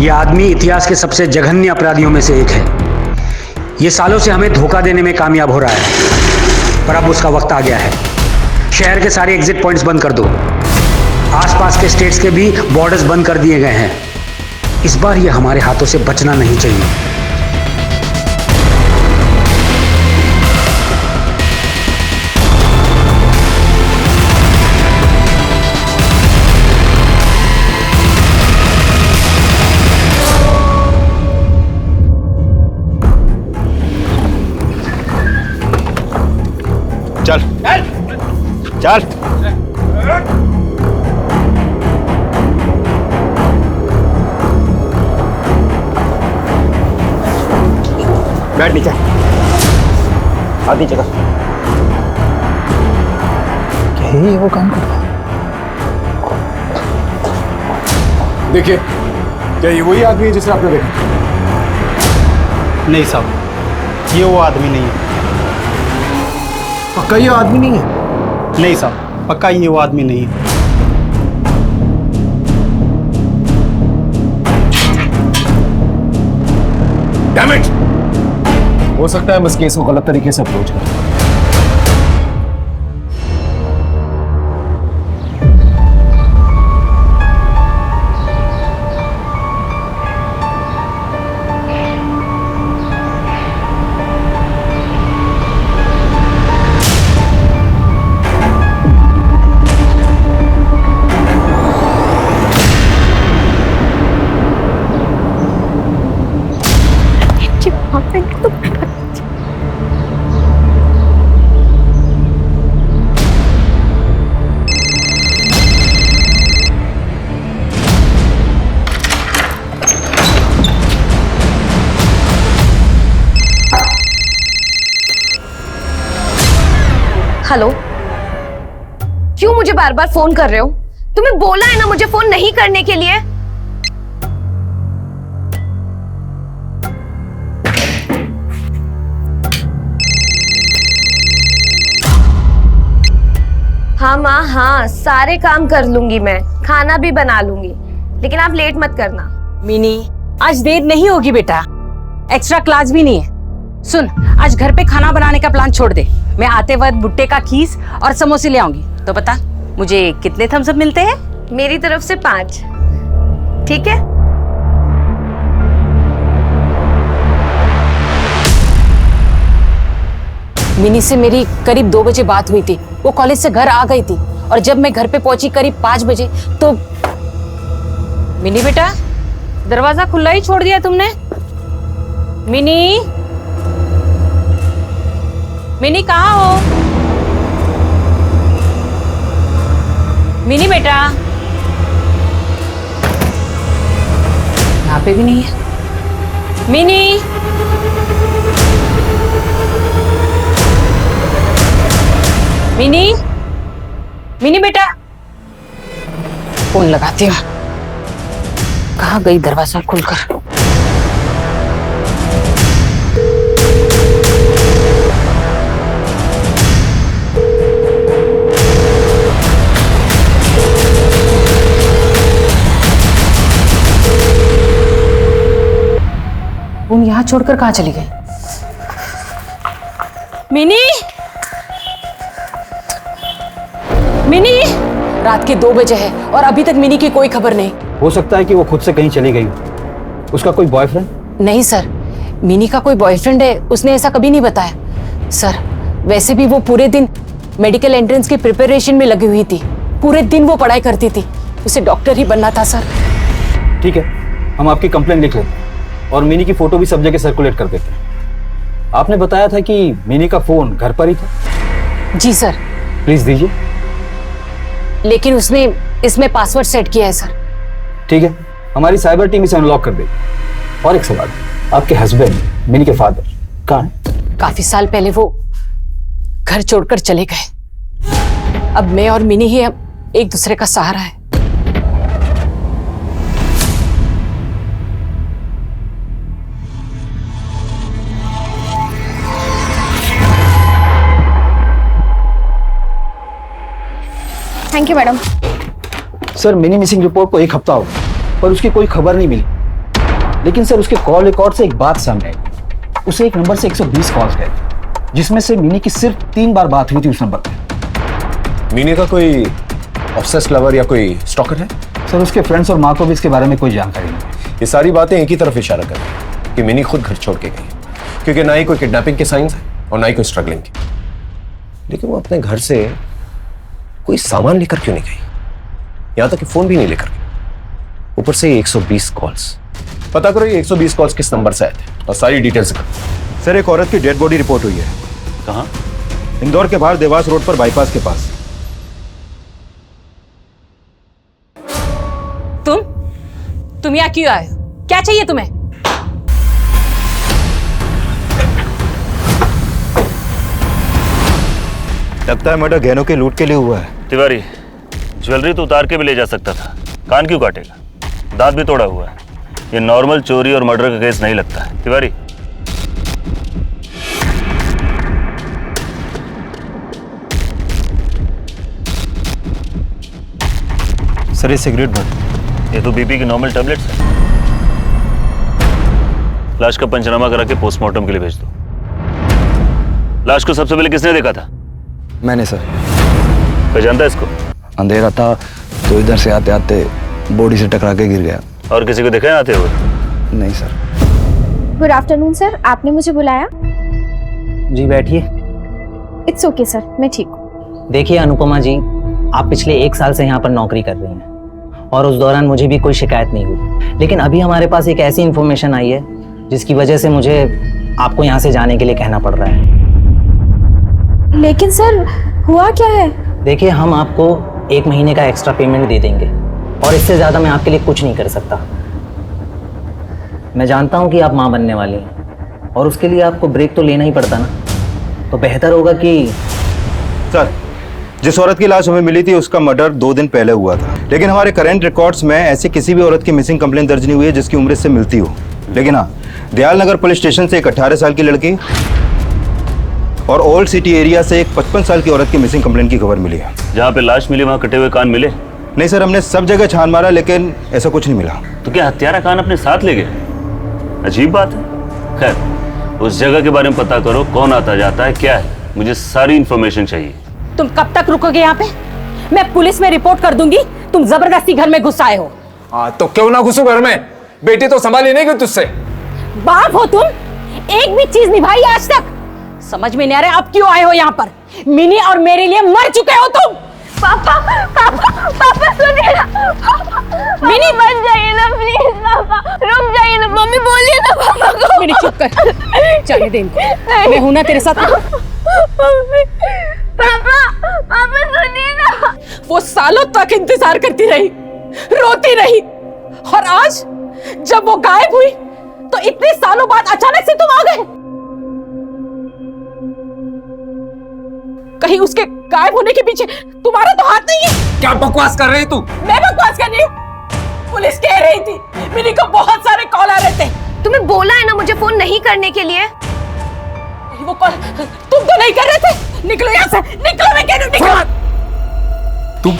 ये आदमी इतिहास के सबसे जघन्य अपराधियों में से एक है। ये सालों से हमें धोखा देने में कामयाब हो रहा है, पर अब उसका वक्त आ गया है। शहर के सारे एग्जिट पॉइंट्स बंद कर दो। आसपास के स्टेट्स के भी बॉर्डर्स बंद कर दिए गए हैं। इस बार ये हमारे हाथों से बचना नहीं चाहिए। चल चल बैठ नीचे, आधी जगह। क्या ये वो काम कर रहा है? देखिए, क्या ये वही आदमी है जिसे आपने देखा? नहीं साहब, ये वो आदमी नहीं है। पक्का ये आदमी नहीं है? नहीं साहब, पक्का ये वो आदमी नहीं है। Damn it! हो सकता है बस केस को गलत तरीके से अप्रोच करें। हेलो, क्यों मुझे बार बार फोन कर रहे हो? तुम्हें बोला है ना मुझे फोन नहीं करने के लिए। हाँ माँ, हाँ सारे काम कर लूंगी मैं, खाना भी बना लूंगी, लेकिन आप लेट मत करना। मिनी, आज देर नहीं होगी बेटा, एक्स्ट्रा क्लास भी नहीं है। सुन, आज घर पे खाना बनाने का प्लान छोड़ दे। मैं आते वक्त भुट्टे का खीस और समोसे ले आऊंगी। तो बता, मुझे कितने थम्स अप मिलते हैं? मेरी तरफ से 5, ठीक है? मिनी से मेरी करीब 2 बजे बात हुई थी। वो कॉलेज से घर आ गई थी और जब मैं घर पे पहुंची करीब 5 बजे तो मिनी बेटा, दरवाजा खुला ही छोड़ दिया तुमने। मिनी, मिनी कहाँ हो? मिनी बेटा, यहाँ पे भी नहीं है। मिनी, मिनी, मिनी बेटा, फोन लगाती हूँ। कहाँ गई दरवाजा खोलकर? फोन यहाँ छोड़कर कहाँ चली गई? मिनी, मिनी, रात के 2 बजे है और अभी तक मिनी की कोई खबर नहीं। हो सकता है कि वो खुद से कहीं चली गई हो। उसका कोई बॉयफ्रेंड? नहीं सर, मिनी का कोई बॉयफ्रेंड है, उसने ऐसा कभी नहीं बताया। सर, वैसे भी वो पूरे दिन मेडिकल एंट्रेंस की प्रिपरेशन में लगी हुई थी। पूरे दिन वो पढ़ाई करती थी। उसे डॉक्टर ही बनना था सर। ठीक है, हम आपकी कंप्लेंट लिख लेते हैं और मिनी की फोटो भी सब जगह सर्कुलेट कर देते हैं। आपने बताया था कि मिनी का फोन घर पर ही था? जी सर। प्लीज दीजिए। लेकिन उसने इसमें पासवर्ड सेट किया है सर। ठीक है, हमारी साइबर टीम इसे अनलॉक कर देगी। और एक सवाल, आपके हस्बैंड मिनी के फादर कहाँ हैं? काफी साल पहले वो घर छोड़कर चले गए। अब मैं और मिनी ही अब एक दूसरे का सहारा है। Thank you madam. Sir, mini missing report को 1 हफ्ता हो गया पर उसकी कोई खबर नहीं मिली। लेकिन सर उसके कॉल रिकॉर्ड से एक बात सामने आई। उसे एक नंबर से 120 कॉल्स गए थे, जिसमें से मिनी की सिर्फ 3 बार बात हुई थी उस नंबर पे। मीनी का कोई ऑब्सेस्ड लवर या कोई स्टॉकर है? सर उसके फ्रेंड्स और माँ को भी इसके बारे में कोई जानकारी नहीं है। ये सारी बातें एक ही तरफ इशारा कर रही हैं कि मिनी खुद घर छोड़ के गई, क्योंकि ना ही कोई किडनैपिंग के साइंस है और ना ही कोई स्ट्रगलिंग की। लेकिन वो अपने घर से कोई सामान लेकर क्यों नहीं गई? यहां तक कि फोन भी नहीं लेकर गई। ऊपर से 120 कॉल्स। पता करो ये 120 कॉल्स किस नंबर से आए थे और सारी डिटेल्स करो। सर एक औरत की डेड बॉडी रिपोर्ट हुई है। कहाँ? इंदौर के बाहर देवास रोड पर बाईपास के पास। तुम यहाँ क्यों आए हो? क्या चाहिए तुम्हें? लगता है मर्डर गहनों के लूट के लिए हुआ है। तिवारी, ज्वेलरी तो उतार के भी ले जा सकता था, कान क्यों काटेगा? दांत भी तोड़ा हुआ है। ये नॉर्मल चोरी और मर्डर का केस नहीं लगता है। तिवारी, सर ये सिगरेट भर। ये तो बीपी की नॉर्मल टैबलेट्स है। लाश का पंचनामा करा के पोस्टमार्टम के लिए भेज दो। लाश को सबसे पहले किसने देखा था? मैंने सर। पहचानता है इसको? अंधेरा था तो इधर से आते आते बॉडी से टकरा के गिर गया। और किसी को देखा है आते हुए? नहीं सर। गुड आफ्टरनून सर, आपने मुझे बुलाया? जी बैठिए। इट्स ओके सर, मैं ठीक हूँ। देखिए अनुपमा जी, आप पिछले 1 साल से यहाँ पर नौकरी कर रही हैं और उस दौरान मुझे भी कोई शिकायत नहीं हुई। लेकिन अभी हमारे पास एक ऐसी इन्फॉर्मेशन आई है जिसकी वजह से मुझे आपको यहाँ से जाने के लिए कहना पड़ रहा है। लेकिन सर हुआ क्या है? देखिए, हम आपको 1 महीने का एक्स्ट्रा पेमेंट दे देंगे और इससे ज़्यादा मैं आपके लिए कुछ नहीं कर सकता। मैं जानता हूँ कि आप माँ बनने वाली हैं और उसके लिए आपको ब्रेक तो लेना ही पड़ता ना, तो बेहतर होगा कि सर जिस औरत की लाश हमें मिली थी उसका मर्डर 2 दिन पहले हुआ था, लेकिन हमारे करंट रिकॉर्ड्स में ऐसी किसी भी औरत की मिसिंग कंप्लेंट दर्ज नहीं हुई है जिसकी उम्र इससे मिलती हो। लेकिन हाँ, दयाल नगर पुलिस स्टेशन से एक 18 साल की लड़की और ओल्ड सिटी एरिया से एक 55 साल की औरत की मिसिंग कंप्लेंट की खबर मिली है। जहाँ पे लाश मिली वहाँ कटे हुए कान मिले? नहीं सर, हमने सब जगह छान मारा लेकिन ऐसा कुछ नहीं मिला। तो क्या हत्यारा कान अपने साथ ले गए? अजीब बात है। खैर, उस जगह के बारे में पता करो, कौन आता जाता है, क्या है। मुझे सारी इंफॉर्मेशन चाहिए। तुम कब तक रुकोगे यहाँ पे? मैं पुलिस में रिपोर्ट कर दूंगी। तुम जबरदस्ती घर में घुस आए हो। हाँ तो क्यों ना घुसो घर में? बेटी तो संभाली नहीं गई तुझसे। बाप हो तुम, एक भी चीज निभाई आज तक? समझ में नहीं आ रहा आप क्यों आए हो यहाँ पर। मिनी और मेरे लिए मर चुके हो तुम। पापा पापा पापा सुनिए ना। मिनी मत जाइए ना प्लीज। पापा रुक जाइए ना। मम्मी बोलिए ना पापा को। मिनी चुप कर, जाने दे इनको। मैं हूं ना तेरे साथ। पापा पापा सुनिए ना। वो सालों तक इंतजार करती रही, रोती रही, और आज जब वो गायब हुई तो इतने सालों बाद अचानक से तुम आ गए। कहीं उसके गायब होने के पीछे तुम्हारा तो हाथ नहीं है? क्या बकवास कर रही तू? मैं बकवास कर रही हूँ? पुलिस कह रही थी मिनी को बहुत सारे कॉल आ रहे थे। तुम्हें बोला है ना मुझे फोन नहीं करने के लिए। वो कॉल तुम तो नहीं कर रहे थे। निकलो यहाँ से, निकलो, मैं कह रही हूँ निकलो। तुम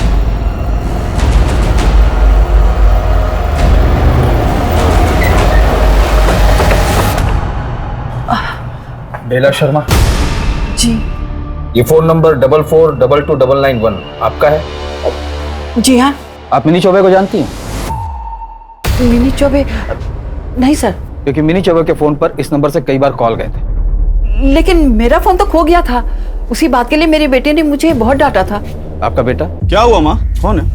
बेला शर्मा जी। ये फोन नंबर 44222991 आपका है? जी हाँ। आप मिनी चौबे को जानती हैं? मिनी चौबे? नहीं सर। क्योंकि मिनी चौबे के फोन पर इस नंबर से कई बार कॉल गए थे। लेकिन मेरा फोन तो खो गया था। उसी बात के लिए मेरे बेटे ने मुझे बहुत डांटा था। आपका बेटा? क्या हुआ माँ, कौन है?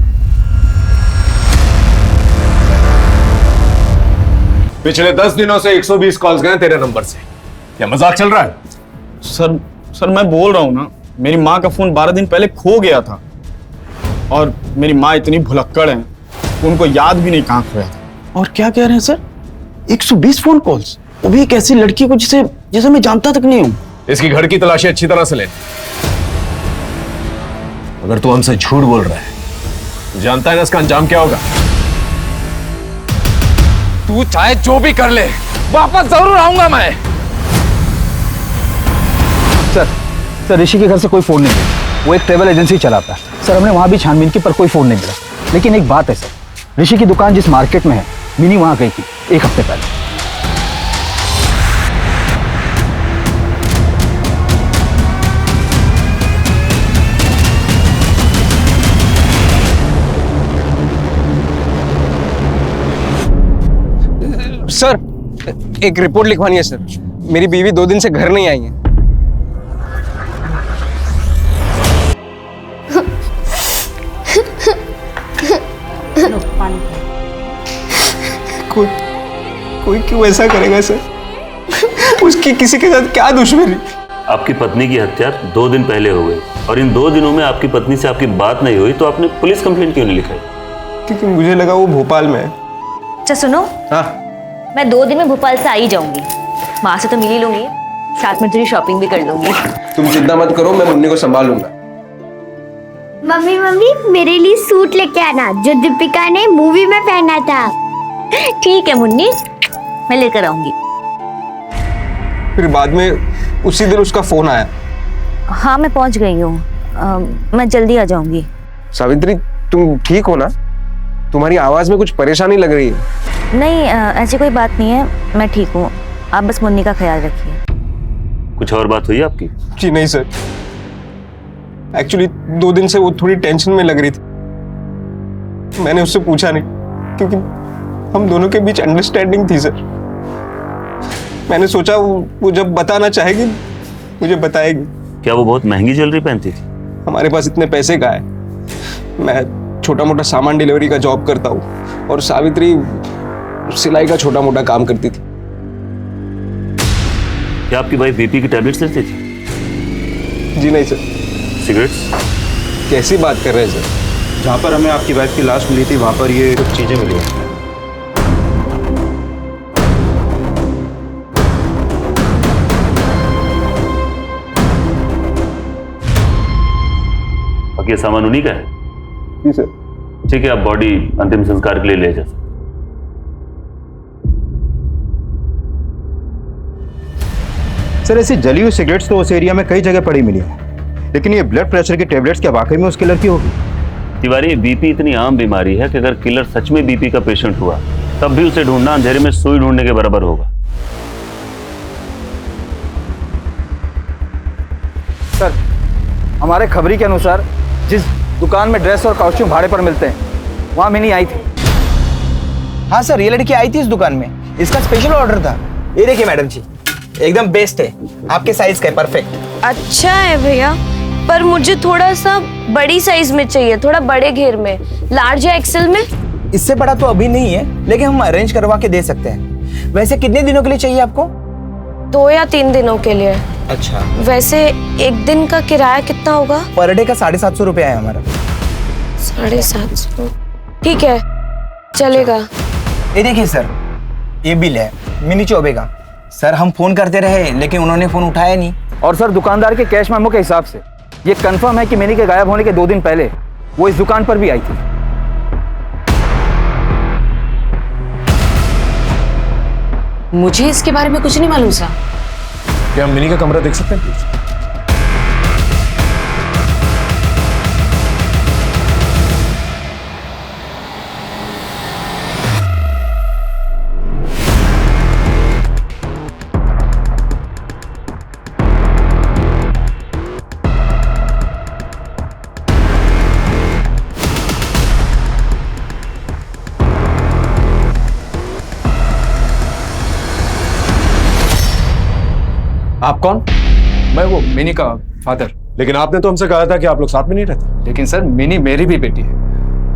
पिछले 10 दिनों से 120 कॉल्स गए तेरे नंबर से। क्या मजाक चल रहा है? सर मैं बोल रहा हूँ ना, मेरी माँ का फोन 12 दिन पहले खो गया था और मेरी माँ इतनी भुलक्कड़ है, उनको याद भी नहीं कहाँ खोया था। और क्या कह रहे हैं सर, 120 फोन कॉल्स, वो भी एक ऐसी लड़की को जिसे मैं जानता तक नहीं हूँ। इसकी घर की तलाशी अच्छी तरह से ले। अगर तू हमसे झूठ बोल रहा है तो जानता है ना इसका अंजाम क्या होगा। तू चाहे जो भी कर ले, वापस जरूर आऊंगा मैं। सर ऋषि के घर से कोई फोन नहीं मिला। वो एक ट्रेवल एजेंसी चलाता है। सर हमने वहां भी छानबीन की पर कोई फोन नहीं मिला। लेकिन एक बात है सर, ऋषि की दुकान जिस मार्केट में है, मिनी वहां गई थी 1 हफ्ते पहले। सर एक रिपोर्ट लिखवानी है सर। मेरी बीवी 2 दिन से घर नहीं आई है। कोई क्यों ऐसा करेगा सर? उसकी किसी के साथ क्या दुश्मनी? आपकी पत्नी की हत्या 2 दिन पहले हो गई और इन 2 दिनों में आपकी पत्नी से आपकी बात नहीं हुई, तो आपने पुलिस कंप्लेंट क्यों नहीं लिखाई? क्योंकि मुझे लगा वो भोपाल में है। अच्छा सुनो, हाँ मैं 2 दिन में भोपाल से आ ही जाऊंगी। वहां से तो मिल ही लूंगी, साथ में थोड़ी शॉपिंग भी कर लूंगी। तुम चिंता मत करो, मैं मुन्नी को संभाल लूंगा। मम्मी मम्मी मेरे लिए सूट लेके आना जो दीपिका ने मूवी में पहना था। ठीक है मुन्नी, मैं लेकर आऊंगी। फिर बाद में उसी दिन उसका फोन आया। हाँ मैं पहुंच गई हूँ, मैं जल्दी आ जाऊंगी। सावित्री तुम ठीक हो ना? तुम्हारी आवाज में कुछ परेशानी लग रही है। नहीं ऐसी कोई बात नहीं है, मैं ठीक हूँ। आप बस मुन्नी का ख्याल रखिए। कुछ और बात हुई आपकी? जी नहीं सर, एक्चुअली 2 दिन से वो थोड़ी टेंशन में लग रही थी। मैंने उससे पूछा नहीं क्योंकि हम दोनों के बीच अंडरस्टैंडिंग थी सर। मैंने सोचा वो जब बताना चाहेगी मुझे बताएगी। क्या वो बहुत महंगी ज्वेलरी पहनती थी? हमारे पास इतने पैसे कहाँ है? मैं छोटा मोटा सामान डिलीवरी का जॉब करता हूँ और सावित्री सिलाई का छोटा मोटा काम करती थी। क्या आपकी वाइफ बीपी की टैबलेट्स लेती थी? जी नहीं सर। सिगरेट्स? कैसी बात कर रहे हैं सर? जहाँ पर हमें आपकी वाइफ की लाश मिली थी वहाँ पर ये कुछ चीजें मिली हैं। बाकी ये सामान उन्हीं का है? जी सर। ठीक है, आप बॉडी अंतिम संस्कार के लिए ले जा सकते। सर ऐसी जली हुई सिगरेट्स तो उस एरिया में कई जगह पड़ी मिली हैं, लेकिन ये ब्लड प्रेशर की टेबलेट्स क्या वाकई में उस किलर की होगी? तिवारी, बीपी इतनी आम बीमारी है कि अगर किलर सच में बीपी का पेशेंट हुआ तब भी उसे ढूंढना अंधेरे में सुई ढूंढने के बराबर होगा। सर हमारे खबरी के अनुसार जिस दुकान में ड्रेस और कॉस्ट्यूम भाड़े पर मिलते हैं वहां मिनी आई थी। हाँ सर, ये लड़की आई थी इस दुकान में। इसका स्पेशल ऑर्डर था। ये देखिए मैडम जी, एकदम बेस्ट है, आपके साइज का है, परफेक्ट। अच्छा है भैया, पर मुझे थोड़ा सा बड़ी साइज में चाहिए, थोड़ा बड़े घेर में, लार्ज या एक्सेल में। इससे बड़ा तो अभी नहीं है, लेकिन हम अरेंज करवा के दे सकते हैं। वैसे कितने दिनों के लिए चाहिए आपको? 2 या 3 दिनों के लिए। अच्छा, वैसे एक दिन का किराया कितना होगा? पर डे का 750 रुपया है हमारा। 750? ठीक है, चलेगा। ये देखिए सर, ये बिल है मिनी चौबे का। सर हम फोन करते रहे लेकिन उन्होंने फोन उठाया नहीं। और सर दुकानदार के कैश मेमो के हिसाब से ये कंफर्म है कि मिनी के गायब होने के 2 दिन पहले वो इस दुकान पर भी आई थी। मुझे इसके बारे में कुछ नहीं मालूम सा। क्या हम मिनी का कमरा देख सकते हैं प्लीज? आप कौन? मैं वो मिनी का फादर। लेकिन आपने तो हमसे कहा था कि आप लोग साथ में नहीं रहते। लेकिन सर मिनी मेरी भी बेटी है।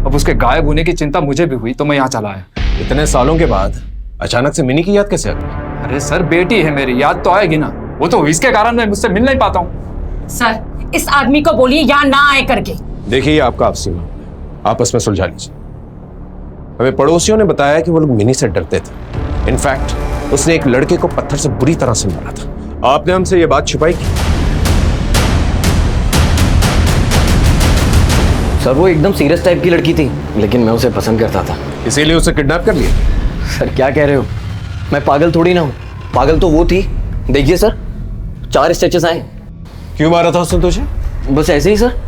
अब उसके गायब होने की चिंता मुझे भी हुई तो मैं यहाँ चला आया। इतने सालों के बाद अचानक से मिनी की याद कैसे आ गई? अरे सर बेटी है मेरी, याद तो आएगी ना। वो तो इसके कारण मैं मुझसे मिल नहीं पाता हूँ। सर इस आदमी को बोलिए यहाँ ना आए करके। देखिए आपका आपसी मामला है, आपस में सुलझा लीजिए। हमें पड़ोसियों ने बताया कि वो लोग मिनी से डरते थे। इनफैक्ट उसने एक लड़के को पत्थर से बुरी तरह से मारा था। आपने हमसे ये बात छुपाई की? सर वो एकदम सीरियस टाइप की लड़की थी, लेकिन मैं उसे पसंद करता था, इसीलिए उसे किडनैप कर लिया। सर क्या कह रहे हो? मैं पागल थोड़ी ना हूँ, पागल तो वो थी। देखिए सर 4 स्टिचेस आए। क्यों मारा था उसने तुझे? बस ऐसे ही सर,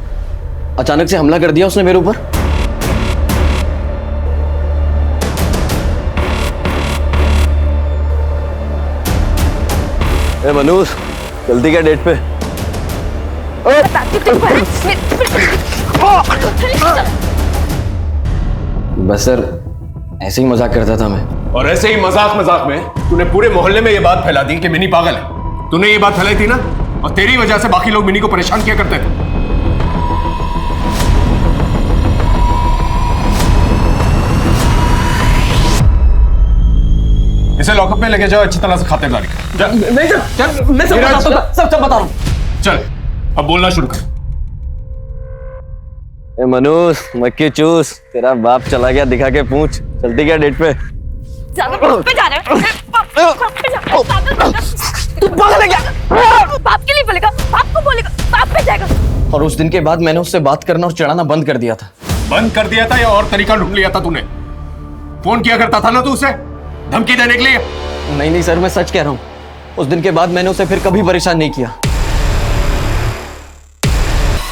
अचानक से हमला कर दिया उसने मेरे ऊपर। मनोज जल्दी क्या डेट पे? बस सर ऐसे ही मजाक करता था मैं। और ऐसे ही मजाक मजाक में तूने पूरे मोहल्ले में ये बात फैला दी कि मिनी पागल है। तूने ये बात फैलाई थी ना, और तेरी वजह से बाकी लोग मिनी को परेशान किया करते थे। इसे लॉकअप में लेके जाओ, अच्छी तरह से खातिरदारी कर। नहीं सर, मैं सब बताता हूँ, सब बता रहा हूँ। चल अब बोलना शुरू कर। ए मनोज, मक्खी चूस, तेरा बाप चला गया दिखा के पूछ। चलती क्या डेट पे? पे जा रहे हो? तू पागल है क्या? बाप के लिए बोलेगा, बाप को बोलेगा, बाप पे जाएगा। और उस दिन के बाद मैंने उससे बात करना और चढ़ाना बंद कर दिया था। बंद कर दिया था या और तरीका ढूंढ लिया था तूने? फोन किया करता था ना तू उसे धमकी देने के लिए? नहीं सर, मैं सच कह रहा हूँ। उस दिन के बाद मैंने उसे फिर कभी परेशान नहीं किया।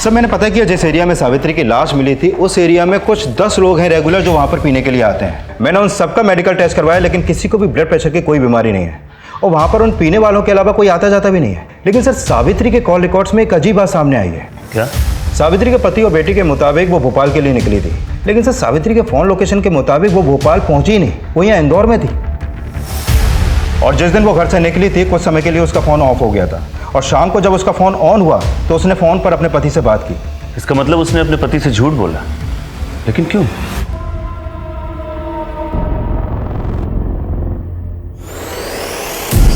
सर मैंने पता किया जिस एरिया में सावित्री की लाश मिली थी उस एरिया में कुछ 10 लोग हैं रेगुलर जो वहां पर पीने के लिए आते हैं। मैंने उन सबका मेडिकल टेस्ट करवाया लेकिन किसी को भी ब्लड प्रेशर की कोई बीमारी नहीं है और वहां पर उन पीने वालों के अलावा कोई आता जाता भी नहीं है। लेकिन सर सावित्री के कॉल रिकॉर्ड्स में एक अजीब बात सामने आई है। क्या? सावित्री के पति और बेटी के मुताबिक वो भोपाल के लिए निकली थी, लेकिन सर सावित्री के फोन लोकेशन के मुताबिक वो भोपाल पहुंची ही नहीं, वो यहाँ इंदौर में थी। और जिस दिन वो घर से निकली थी कुछ समय के लिए उसका फोन ऑफ हो गया था और शाम को जब उसका फोन ऑन हुआ तो उसने फोन पर अपने पति से बात की। इसका मतलब उसने अपने पति से झूठ बोला, लेकिन क्यों?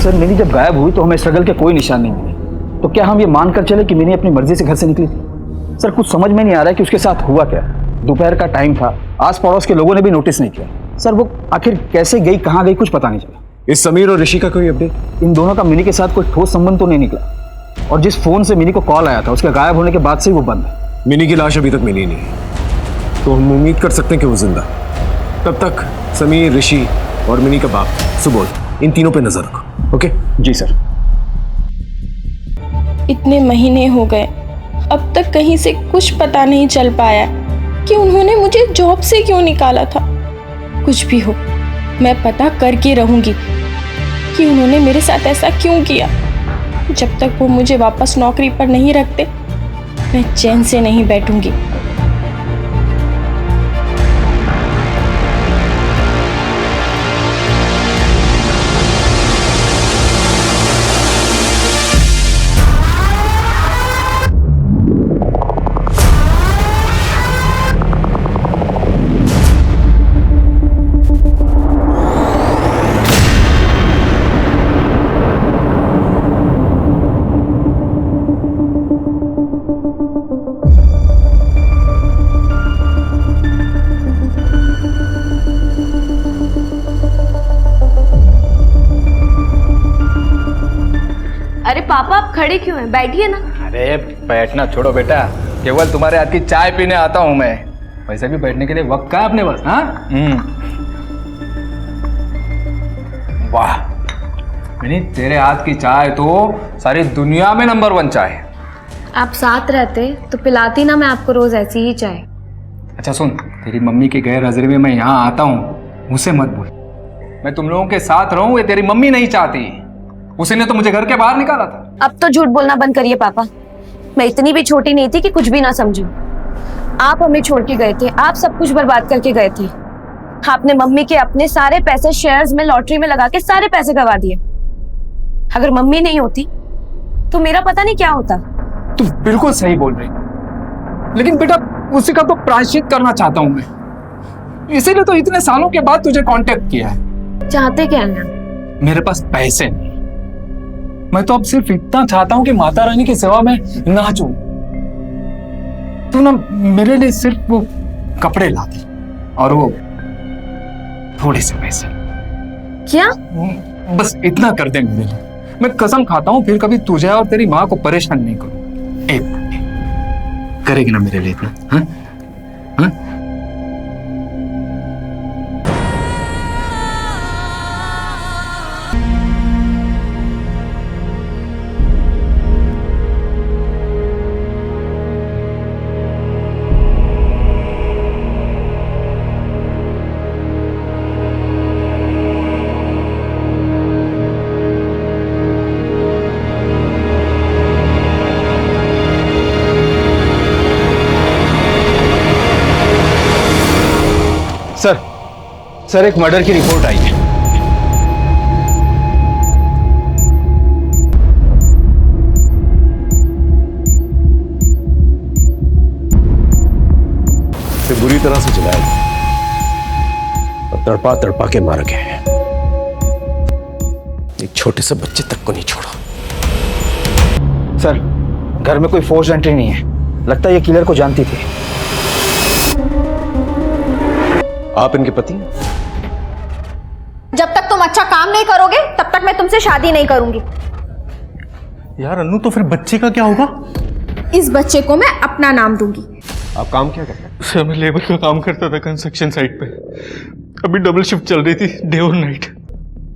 सर मिनी जब गायब हुई तो हमें स्ट्रगल के कोई निशान नहीं मिले, तो क्या हम ये मानकर चले कि मिनी अपनी मर्जी से घर से निकली थी? सर कुछ समझ में नहीं आ रहा है कि उसके साथ हुआ क्या। दोपहर का टाइम था, आस पड़ोस के लोगों ने भी नोटिस नहीं किया। सर वो आखिर कैसे गई, कहाँ गई, कुछ पता नहीं चला। इस समीर और ऋषि का कोई अपडेट? इन दोनों का मिनी के साथ कोई ठोस संबंध तो नहीं निकला और जिस फोन से मिनी को कॉल आया था उसके गायब होने के बाद से ही वो बंद है। मिनी की लाश अभी तक मिली नहीं, तो हम उम्मीद कर सकते हैं कि वो जिंदा। तब तक समीर, ऋषि और मिनी का बाप सुबोध, इन तीनों पे नजर रखो। ओके? जी सर। इतने महीने हो गए, अब तक कहीं से कुछ पता नहीं चल पाया कि उन्होंने मुझे जॉब से क्यों निकाला था। कुछ भी हो, मैं पता करके रहूंगी कि उन्होंने मेरे साथ ऐसा क्यों किया। जब तक वो मुझे वापस नौकरी पर नहीं रखते, मैं चैन से नहीं बैठूंगी। अरे पापा आप खड़े क्यों हैं? बैठिए ना। अरे बैठना छोड़ो बेटा, केवल तुम्हारे हाथ की चाय पीने आता हूं मैं। वैसे भी बैठने के लिए वक्त कहाँ अपने पास? हाँ वाह मिनी, तेरे हाथ की चाय तो सारी दुनिया में नंबर 1 चाय है। आप साथ रहते तो पिलाती ना मैं आपको रोज ऐसी ही चाय। अच्छा सुन, तेरी मम्मी के गैर हाजिरी में मैं यहाँ आता हूँ, मुझसे मत बोल। मैं तुम लोगों के साथ रहूं ये तेरी मम्मी नहीं चाहती। उसी ने तो मुझे घर के बाहर निकाला था। अब तो झूठ बोलना बंद करिए पापा, मैं इतनी भी छोटी नहीं थी कि कुछ भी ना समझूं। आप हमें छोड़ के गए थे, आप सब कुछ बर्बाद करके गए थे। आपने मम्मी के अपने सारे पैसे शेयर्स में, लॉटरी में लगा के सारे पैसे गवा दिए। अगर मम्मी नहीं होती तो मेरा पता नहीं क्या होता। तू बिल्कुल सही बोल रही, लेकिन बेटा उसी का तो प्रायश्चित करना चाहता हूं मैं, इसीलिए तो इतने सालों के बाद तुझे कांटेक्ट किया है। चाहते क्या है? मेरे पास पैसे नहीं, मैं तो अब सिर्फ इतना चाहता हूं कि माता रानी की सेवा में नाचूं। तू ना मेरे लिए सिर्फ वो कपड़े ला दे और वो थोड़े से पैसे। क्या? बस इतना कर दे मेरे लिए, मैं कसम खाता हूं फिर कभी तुझे और तेरी माँ को परेशान नहीं करूं। करेगी ना मेरे लिए इतना? हाँ? हाँ? सर सर एक मर्डर की रिपोर्ट आई है। इसे बुरी तरह से जलाया गया और तड़पा तड़पा के मारा गया है। एक छोटे से बच्चे तक को नहीं छोड़ा। सर घर में कोई फोर्स एंट्री नहीं है, लगता है ये किलर को जानती थी। आप इनके पति हैं? जब तक तुम अच्छा काम नहीं करोगे तब तक मैं तुमसे शादी नहीं करूंगी। यार अनु, तो फिर बच्चे का क्या होगा? इस बच्चे को मैं अपना नाम दूंगी। आप काम क्या करते हैं? सर मैं लेबर का काम करता था कंस्ट्रक्शन साइट पे। अभी डबल शिफ्ट चल रही थी, डे और नाइट।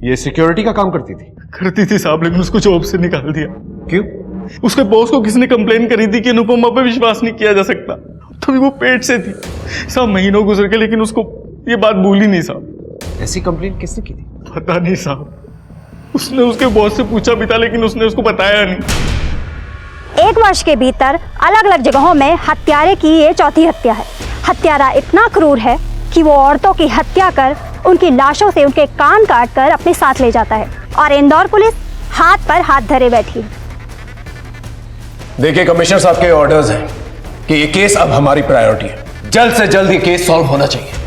ये सिक्योरिटी का काम करती थी? करती थी साहब, लेकिन उसको जॉब से निकाल दिया। क्यों? उसके बॉस को किसी ने कंप्लेन करी थी कि अनुपमा पे विश्वास नहीं किया जा सकता। तभी वो पेट से थी साहब, महीनों गुजर के, लेकिन उसको ये बात भूली नहीं साहब। ऐसी कंप्लेन किसने की थी? पता नहीं साहब, उसने उसके बॉस से पूछा भी था लेकिन उसने उसको बताया नहीं। 1 वर्ष के भीतर अलग अलग जगहों में हत्यारे की ये चौथी हत्या है। हत्यारा इतना क्रूर है कि वो औरतों की हत्या कर उनकी लाशों से उनके कान काट कर अपने साथ ले जाता है और इंदौर पुलिस हाथ पर हाथ धरे बैठी है। देखिए कमिश्नर साहब के ऑर्डर्स हैं कि ये केस अब हमारी प्रायोरिटी है। जल्द से जल्द ये केस सॉल्व होना चाहिए।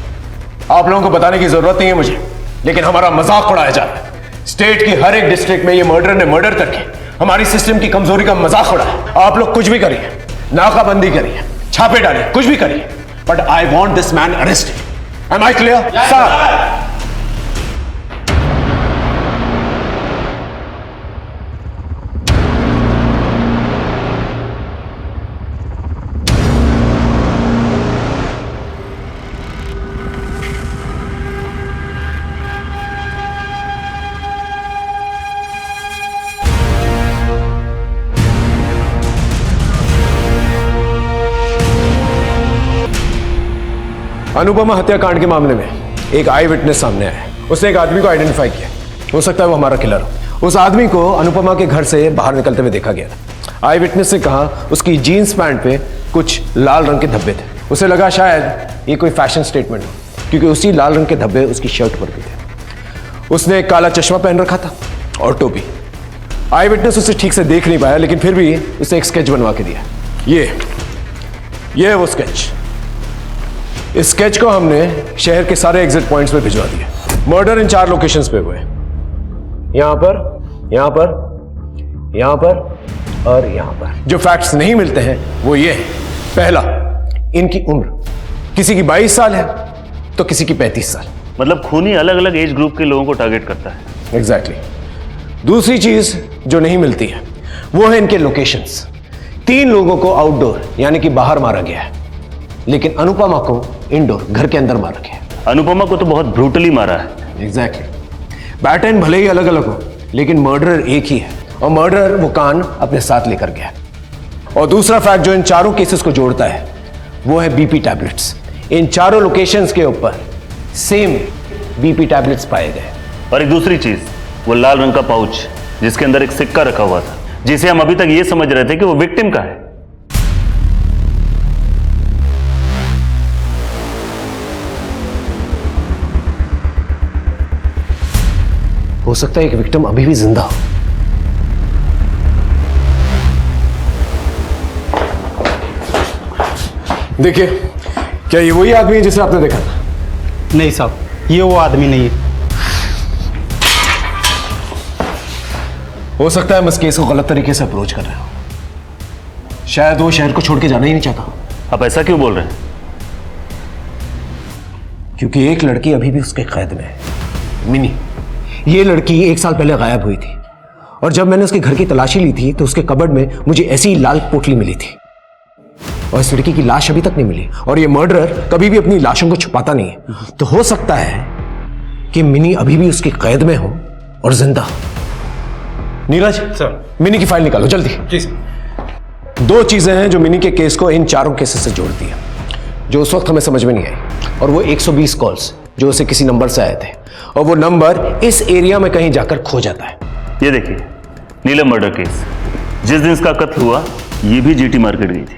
आप लोगों को बताने की जरूरत नहीं है मुझे, लेकिन हमारा मजाक उड़ाया जा रहा है। स्टेट की हर एक डिस्ट्रिक्ट में ये मर्डर ने मर्डर करके हमारी सिस्टम की कमजोरी का मजाक उड़ाया। आप लोग कुछ भी करिए, नाकाबंदी करिए, छापे डालिए, कुछ भी करिए, but I want this man arrested. Am I clear? Sir Anupama हत्याकांड के मामले में एक आई विटनेस सामने आया है। उसने एक आदमी को आइडेंटिफाई किया। हो सकता है वो हमारा किलर हो। उस आदमी को अनुपमा के घर से बाहर निकलते हुए देखा गया था। आई विटनेस ने कहा उसकी जीन्स पैंट पे कुछ लाल रंग के धब्बे थे। उसे लगा शायद ये कोई फैशन स्टेटमेंट हो, क्योंकि उसी लाल रंग के धब्बे उसकी शर्ट पर भी थे। उसने एक काला चश्मा पहन रखा था और टोपी। आई विटनेस उसे ठीक से देख नहीं पाया, लेकिन फिर भी उसे एक स्केच बनवा के दिया। ये है वो स्केच। इस स्केच को हमने शहर के सारे एग्जिट पॉइंट्स पे भिजवा दिया। मर्डर इन 4 लोकेशंस पे हुए, यहां पर, यहां पर, यहां पर और यहां पर। जो फैक्ट्स नहीं मिलते हैं वो ये है। पहला, इनकी उम्र किसी की 22 साल है तो किसी की 35 साल। मतलब खूनी अलग अलग एज ग्रुप के लोगों को टारगेट करता है। एग्जैक्टली। दूसरी चीज जो नहीं मिलती है वो है इनके लोकेशंस। 3 लोगों को आउटडोर यानी कि बाहर मारा गया है, लेकिन अनुपमा को इंडोर घर के अंदर मारा गया। अनुपमा को तो बहुत ब्रूटली मारा है। एग्जैक्टली। पैटर्न भले ही अलग अलग हो, लेकिन मर्डरर एक ही है, और मर्डरर वो कान अपने साथ लेकर गया। और दूसरा फैक्ट जो इन 4 केसेस को जोड़ता है वो है बीपी टैबलेट्स। इन 4 लोकेशंस के ऊपर सेम बीपी टैबलेट्स पाए गए। और एक दूसरी चीज, वो लाल रंग का पाउच जिसके अंदर एक सिक्का रखा हुआ था, जिसे हम अभी तक ये समझ रहे थे कि वो विक्टिम का है। हो सकता है एक विक्टिम अभी भी जिंदा हो। देखिए, क्या ये वही आदमी है जिसे आपने देखा था? नहीं साहब, ये वो आदमी नहीं है। हो सकता है हम इस केस को गलत तरीके से अप्रोच कर रहे हो। शायद वो शहर को छोड़ के जाना ही नहीं चाहता। आप ऐसा क्यों बोल रहे हैं? क्योंकि एक लड़की अभी भी उसके कैद में है, मिनी। ये लड़की 1 साल पहले गायब हुई थी, और जब मैंने उसके घर की तलाशी ली थी तो उसके कबर्ड में मुझे ऐसी ही लाल पोटली मिली थी, और इस लड़की की लाश अभी तक नहीं मिली। और ये मर्डरर कभी भी अपनी लाशों को छुपाता नहीं है। तो हो सकता है कि मिनी अभी भी उसकी कैद में हो और जिंदा हो। नीरज सर, मिनी की फाइल निकालो जल्दी। जी सर। 2 चीजें हैं जो मिनी के केस को इन 4 केसेस से जोड़ती है, जो उस वक्त हमें समझ में नहीं आई। और वो 120 कॉल्स जो उसे किसी नंबर से आए थे, और वो नंबर इस एरिया में कहीं जाकर खो जाता है। ये देखिए, नीलम मर्डर केस। जिस दिन इसका कत्ल हुआ ये भी जीटी मार्केट गई थी।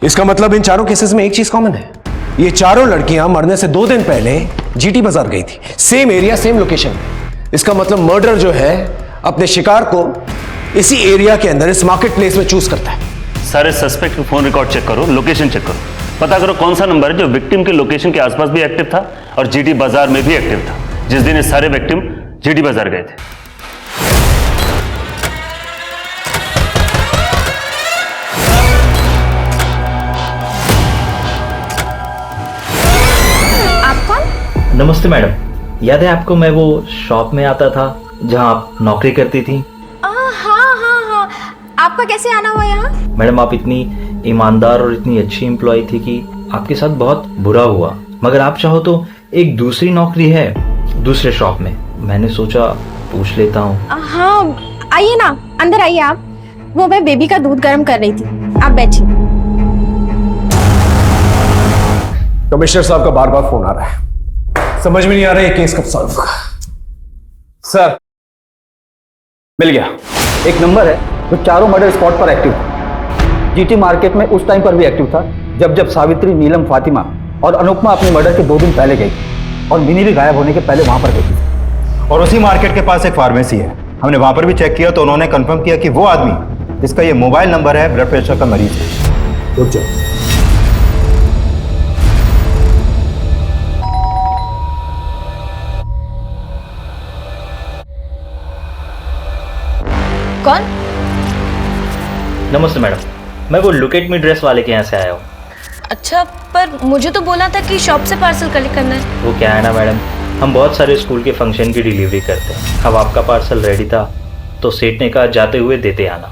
इसका मतलब इन 4 केसेस में एक चीज कॉमन है। ये चारों लड़कियां मरने से 2 दिन पहले जीटी बाजार गई थी, सेम एरिया सेम लोकेशन। इसका मतलब मर्डर जो है अपने शिकार को इसी एरिया के अंदर इस मार्केट प्लेस में चूज करता है। सारे सस्पेक्ट के फोन रिकॉर्ड चेक करो, लोकेशन चेक करो, पता करो कौन सा नंबर है जो विक्टिम के लोकेशन के आसपास भी एक्टिव था और जीटी बाजार में भी एक्टिव था जिस दिन ये सारे विक्टिम जीटी बाजार गए थे। आप कौन? नमस्ते मैडम, याद है आपको मैं वो शॉप में आता था जहां आप नौकरी करती थी? हाँ, आपका कैसे आना हुआ यहाँ? मैडम आप इतनी ईमानदार और इतनी अच्छी एम्प्लॉय थी कि आपके साथ बहुत बुरा हुआ, मगर आप चाहो तो एक दूसरी नौकरी है दूसरे शॉप में, मैंने सोचा पूछ लेता हूँ। हाँ, आइए ना, अंदर आइए आप। वो मैं बेबी का दूध गर्म कर रही थी, आप बैठिए। कमिश्नर साहब का बार बार फोन आ रहा है, समझ में नहीं आ रहा है ये केस कब सॉल्व होगा। सर मिल गया, एक नंबर है जो चारों मर्डर स्पॉट पर एक्टिव था। जीटी मार्केट में उस टाइम पर भी एक्टिव था जब सावित्री, नीलम, फातिमा और अनुपमा अपने मर्डर के 2 दिन पहले गई थी और मिनी भी गायब होने के पहले वहां पर गई थी। और उसी मार्केट के पास एक फार्मेसी है, हमने वहां पर भी चेक किया तो उन्होंने कंफर्म किया कि वो आदमी जिसका ये मोबाइल नंबर है ब्लड प्रेशर का मरीज है। रुक जाओ। कौन? नमस्ते मैडम, मैं वो लुक एट मी ड्रेस वाले के यहाँ से आया हूँ। अच्छा, पर मुझे तो बोला था कि शॉप से पार्सल कलेक्ट करना है। वो क्या है ना मैडम, हम बहुत सारे स्कूल के फंक्शन की डिलीवरी करते हैं। अब आपका पार्सल रेडी था तो सेठ ने कहा जाते हुए देते आना।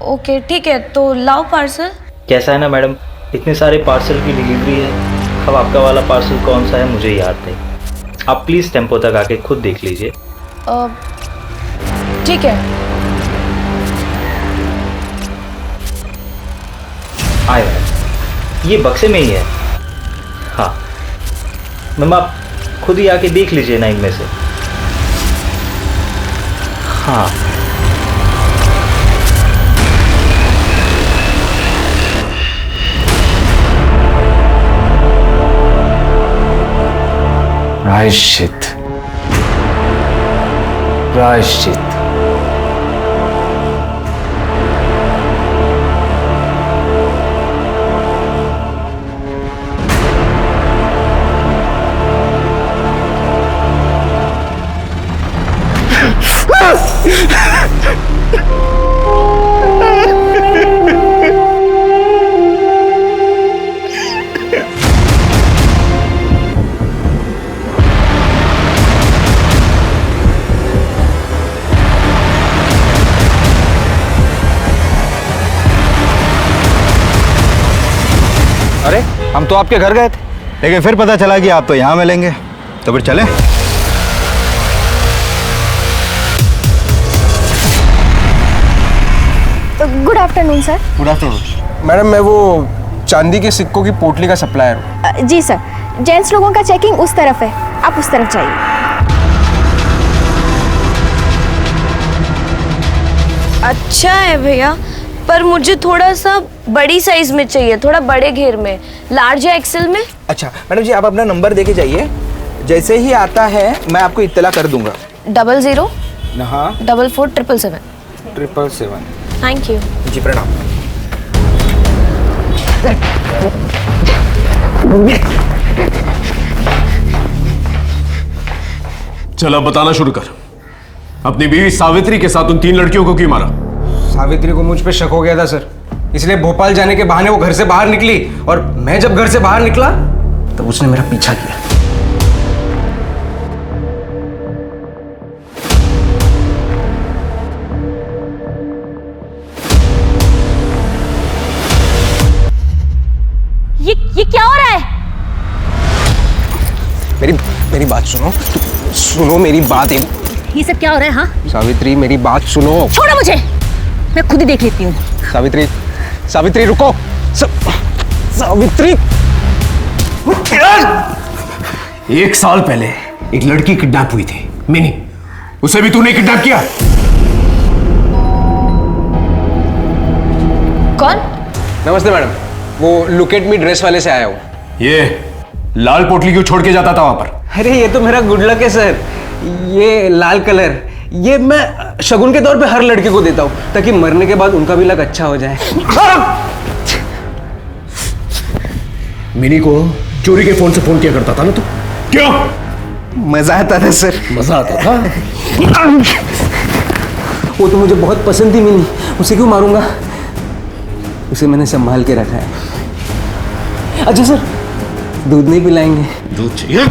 ओके ठीक है, तो लाओ पार्सल। कैसा है ना मैडम, इतने सारे पार्सल की डिलीवरी है, अब आपका वाला पार्सल कौन सा है मुझे याद नहीं। आप प्लीज़ टेम्पो तक आके खुद देख लीजिए। ठीक है। आए मैडम, ये बक्से में ही है। हाँ मैम, आप खुद ही आके देख लीजिए ना इनमें से। हाँ प्रायश्चित, प्रायश्चित। अरे हम तो आपके घर गए थे, लेकिन फिर पता चला कि आप तो यहाँ मिलेंगे, तो फिर चलें। Good afternoon sir. Good afternoon madam, मैं वो चांदी के सिक्कों की पोटली का सप्लायर हूँ। जी सर, जेंट्स लोगों का चेकिंग उस तरफ है, आप उस तरफ जाइए। अच्छा है भैया, पर मुझे थोड़ा सा बड़ी साइज में चाहिए, थोड़ा बड़े घेर में, लार्ज या एक्सेल में। अच्छा मैडम जी, आप अपना नंबर देके जाइए, जैसे ही आता है मैं आपको इत्तला कर दूंगा। 00 हाँ 44 777। 777। थैंक यू जी प्रणाम। चलो बताना शुरू कर, अपनी बीवी सावित्री के साथ उन 3 लड़कियों को क्यों मारा? सावित्री को मुझ पे शक हो गया था सर, इसलिए भोपाल जाने के बहाने वो घर से बाहर निकली, और मैं जब घर से बाहर निकला तो उसने मेरा पीछा किया। ये क्या हो रहा है? मेरी बात सुनो, सुनो मेरी बात। ये सब क्या हो रहा है? हाँ सावित्री मेरी बात सुनो। छोड़ो मुझे, मैं खुद ही देख लेती हूँ। सावित्री, सावित्री रुको। सावित्री, 1 साल पहले एक लड़की किडनैप हुई थी, मिनी, उसे भी तूने किडनैप किया। कौन? नमस्ते मैडम, वो लुक एट मी ड्रेस वाले से आया हूँ। ये लाल पोटली क्यों छोड़ के जाता था वहां पर? अरे ये तो मेरा गुड लक है सर, ये लाल कलर ये मैं शगुन के तौर पे हर लड़के को देता हूँ ताकि मरने के बाद उनका भी लक अच्छा हो जाए। मिनी को चोरी के फोन से फोन किया करता था ना तू? क्यों? मजा आता था सर। मजा आता था? वो तो मुझे बहुत पसंद थी मिनी, उसे क्यों मारूंगा? उसे मैंने संभाल के रखा है। अच्छा सर, दूध नहीं पिलाएंगे? दूध चाहिए?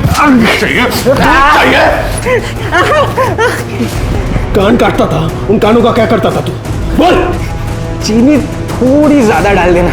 चाहिए? कान काटता था, उन कानों का क्या करता था तू? बोल। चीनी थोड़ी ज्यादा डाल देना।